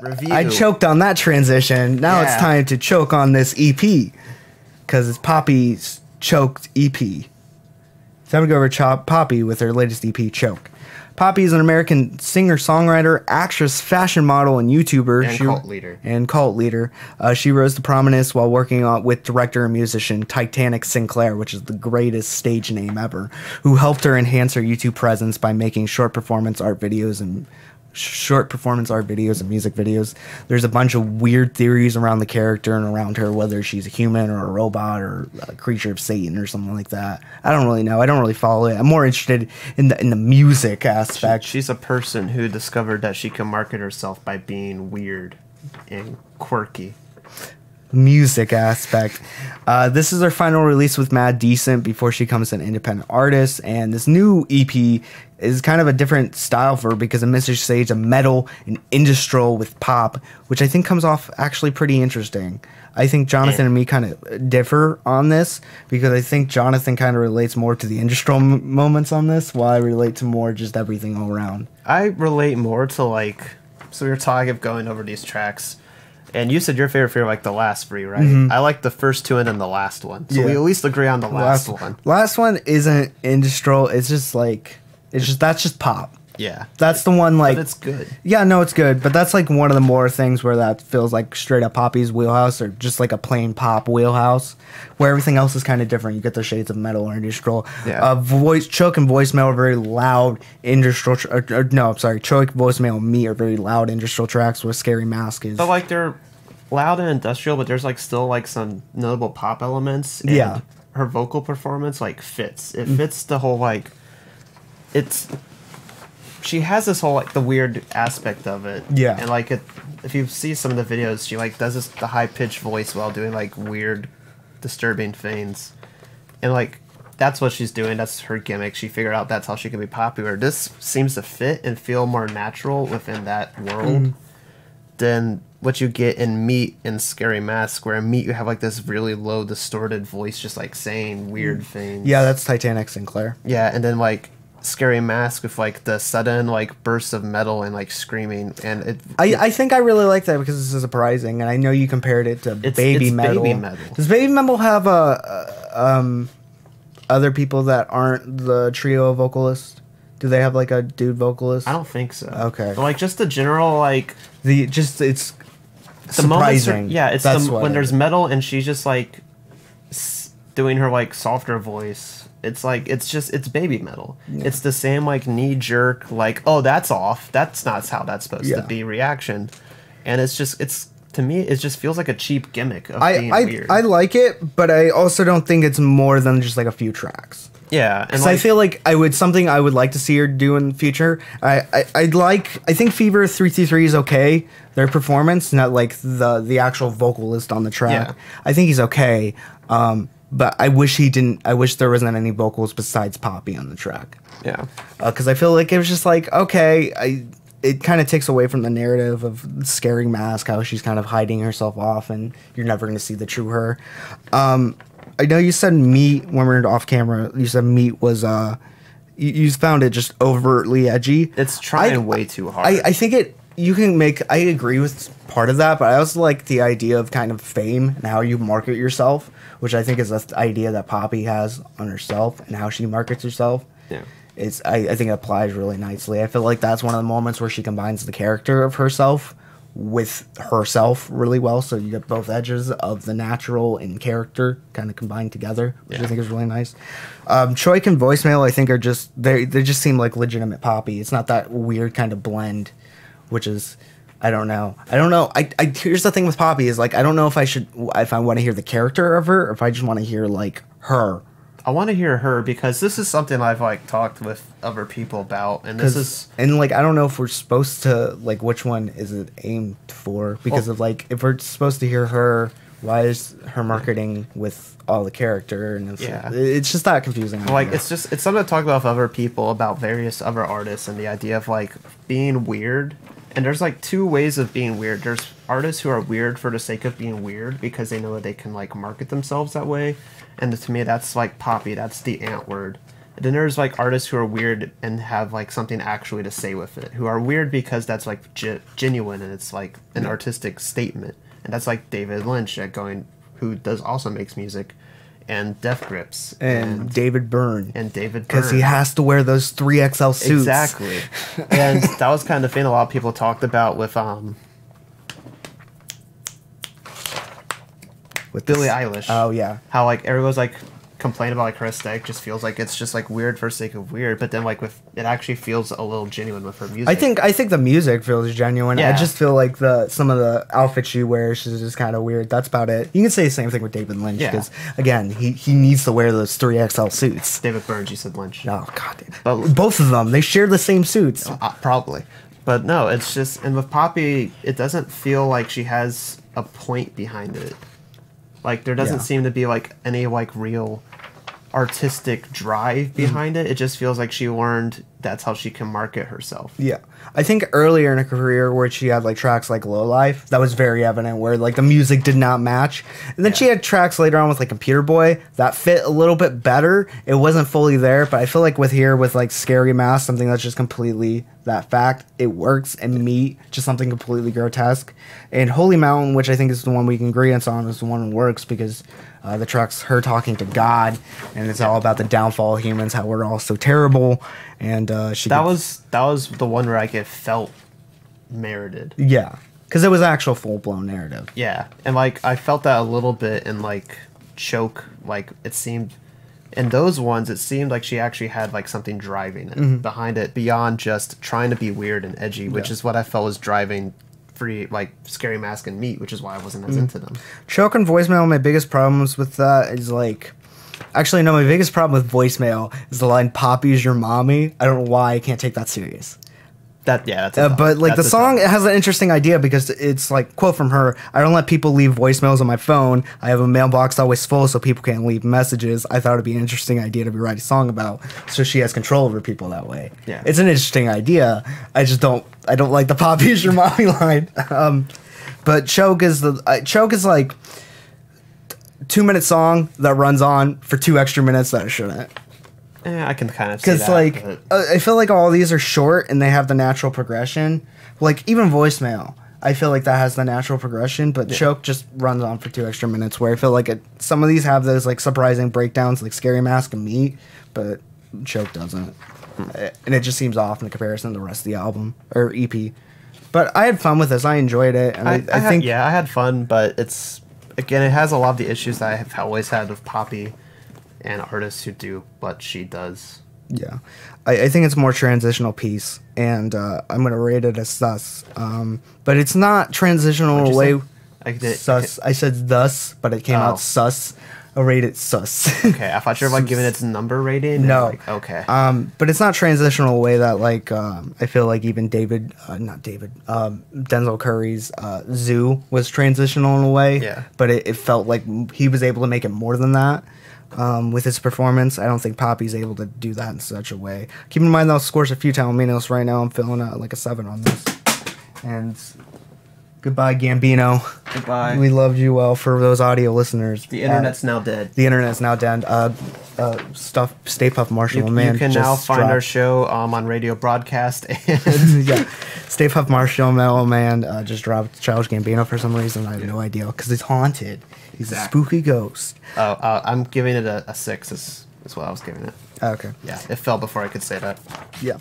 review. I choked on that transition. Now it's time to choke on this EP. Because it's Poppy's Choked EP. Time to go over Poppy with her latest EP, Choke. Poppy is an American singer, songwriter, actress, fashion model, and YouTuber. And cult leader. She rose to prominence while working with director and musician Titanic Sinclair, which is the greatest stage name ever, who helped her enhance her YouTube presence by making short performance art videos and music videos. There's a bunch of weird theories around the character and around her, whether she's a human or a robot or a creature of Satan or something like that. I don't really know. I don't really follow it. I'm more interested in the music aspect. She's a person who discovered that she can market herself by being weird and quirky. Music aspect. This is her final release with Mad Decent before she becomes an independent artist, and this new EP is kind of a different style for her because it mixes shades of metal and industrial with pop, which I think comes off actually pretty interesting. I think Jonathan and me kind of differ on this because I think Jonathan kind of relates more to the industrial moments on this, while I relate to more just everything all around. I relate more to so we were talking of going over these tracks. And you said your favorite like the last three, right? Mm-hmm. I like the first two and then the last one. So we at least agree on the last one. Last one isn't industrial. It's just that's just pop. Yeah. That's the one But it's good. Yeah, no, it's good. But that's like one of the more things where that feels like straight up Poppy's wheelhouse, or just like a plain pop wheelhouse, where everything else is kind of different. You get the shades of metal or industrial. Yeah. Choke and voicemail are very loud industrial. Choke, voicemail, and me are very loud industrial tracks with Scary Mask is. But they're loud and industrial, but there's still some notable pop elements. And her vocal performance fits. It fits the whole she has this whole the weird aspect of it. Yeah. And if you see some of the videos, she does the high pitched voice while doing weird, disturbing feigns, and that's what she's doing. That's her gimmick. She figured out that's how she can be popular. This seems to fit and feel more natural within that world than what you get in Meat and Scary Mask, where in Meat you have this really low, distorted voice just saying weird things. Yeah, that's Titanic Sinclair. Yeah, and then Scary Mask with the sudden bursts of metal and screaming, and it. I think I really like that because it's surprising, and I know you compared it to Baby Metal. Baby Metal. Does Baby Metal have other people that aren't the trio vocalists? Do they have a dude vocalist? I don't think so. Okay, but just the general it's the surprising. It's when there's metal and she's just doing her softer voice. It's it's Baby Metal. Yeah. It's the same knee jerk oh, that's off. That's not how that's supposed to be reaction. And to me it just feels like a cheap gimmick of being weird. I like it, but I also don't think it's more than just a few tracks. Yeah, and I feel I would like to see her do in the future. I think Fever 333 is okay. Their performance, not the actual vocalist on the track. Yeah. I think he's okay. But I wish I wish there wasn't any vocals besides Poppy on the track. Yeah. Because I feel it was just okay. It kind of takes away from the narrative of Scary Mask, how she's kind of hiding herself off, and you're never going to see the true her. I know you said Meat when we were off camera. You said Meat was you found it just overtly edgy. It's trying way too hard. I think you can make. I agree with part of that, but I also like the idea of kind of fame and how you market yourself, which I think is the idea that Poppy has on herself and how she markets herself. Yeah. I think it applies really nicely. I feel like that's one of the moments where she combines the character of herself with herself really well. So you get both edges of the natural and character kind of combined together, which I think is really nice. Choik and Voicemail, I think, are just they just seem like legitimate Poppy. It's not that weird kind of blend, which is. I don't know. Here's the thing with Poppy is I don't know if I want to hear the character of her or if I just want to hear her. I want to hear her because this is something I've talked with other people about, and this is I don't know if we're supposed to which one is it aimed for because if we're supposed to hear her, why is her marketing with all the character and it's just that confusing. It's something to talk about with other people about various other artists and the idea of being weird. And there's two ways of being weird. There's artists who are weird for the sake of being weird because they know that they can market themselves that way. And to me, that's Poppy. That's the ant word. Then there's like artists who are weird and have like something actually to say with it, who are weird because that's like genuine and it's like an artistic statement. And that's like David Lynch who does also makes music, and Death Grips and David Byrne. Because he has to wear those 3XL suits. Exactly. And that was kind of the thing a lot of people talked about with Billie Eilish. Oh yeah. How like everyone's like complaining about like her aesthetic just feels like it's just like weird for the sake of weird, but then like with it actually feels a little genuine with her music. I think the music feels genuine. Yeah. I just feel like some of the outfits she wears is just kind of weird. That's about it. You can say the same thing with David Lynch because again he needs to wear those 3XL suits. David Byrne, you said Lynch. Oh god. But both of them, they share the same suits. Probably. But no, it's just, and with Poppy, it doesn't feel like she has a point behind it. Like there doesn't seem to be like any like real artistic drive behind it. It just feels like she learned that's how she can market herself. Yeah. I think earlier in her career where she had like tracks like Low Life, that was very evident where like the music did not match. And then she had tracks later on with like Computer Boy that fit a little bit better. It wasn't fully there, but I feel like with like Scary Mask, something that's just completely that fact, it works. And Meat, just something completely grotesque. And Holy Mountain, which I think is the one we can agree on, is the one that works because the track's her talking to God, and it's all about the downfall of humans, how we're all so terrible. And that was the one where it felt merited. Yeah, because it was actual full blown narrative. Yeah, and like I felt that a little bit in like Choke. Like it seemed in those ones, it seemed like she actually had like something driving it behind it beyond just trying to be weird and edgy, which is what I felt was driving like Scary Mask and Meat, which is why I wasn't as into them. Choke and Voicemail, my biggest problems with that is like, actually no, my biggest problem with Voicemail is the line "Poppy's your mommy." I don't know why I can't take that serious. But like the song, it has an interesting idea because it's like, quote from her, "I don't let people leave voicemails on my phone. I have a mailbox always full so people can't leave messages." I thought it'd be an interesting idea to be writing a song about, so she has control over people that way. Yeah, it's an interesting idea. I don't like the "Poppy's your mommy" line. But Choke is like 2-minute song that runs on for 2 extra minutes that it shouldn't. Yeah, I can kind of see that. Because, like, I feel like all these are short and they have the natural progression. Like, even Voicemail, I feel like that has the natural progression, but Choke just runs on for 2 extra minutes, where I feel like some of these have those, like, surprising breakdowns, like Scary Mask and Meat, but Choke doesn't. And it just seems off in comparison to the rest of the album, or EP. But I had fun with this. I enjoyed it. And I think... Yeah, I had fun, but it's... Again, it has a lot of the issues that I have always had with Poppy and artists who do what she does. Yeah. I think it's a more transitional piece, and I'm going to rate it as sus. But it's not transitional away. Sus. I said thus, but it came out sus. I rate it sus. Okay, I thought you were like giving it its number rating. No. Like, okay. But it's not transitional away that like I feel like even Denzel Curry's Zoo was transitional in a way. Yeah. But it felt like he was able to make it more than that. With his performance, I don't think Poppy's able to do that in such a way. Keep in mind, those scores a few Talaminos right now. I'm feeling like a 7 on this. And goodbye, Gambino. Goodbye. We loved you well for those audio listeners. The internet's now dead. The internet's now dead. Stay Puft Marshall Man. You can now find our show on radio broadcast. And yeah, Stay Puft Marshall Man just dropped Childish Gambino for some reason. I have no idea because it's haunted. He's a spooky ghost. I'm giving it a 6 is what I was giving it. Okay. Yeah, it fell before I could say that. Yeah.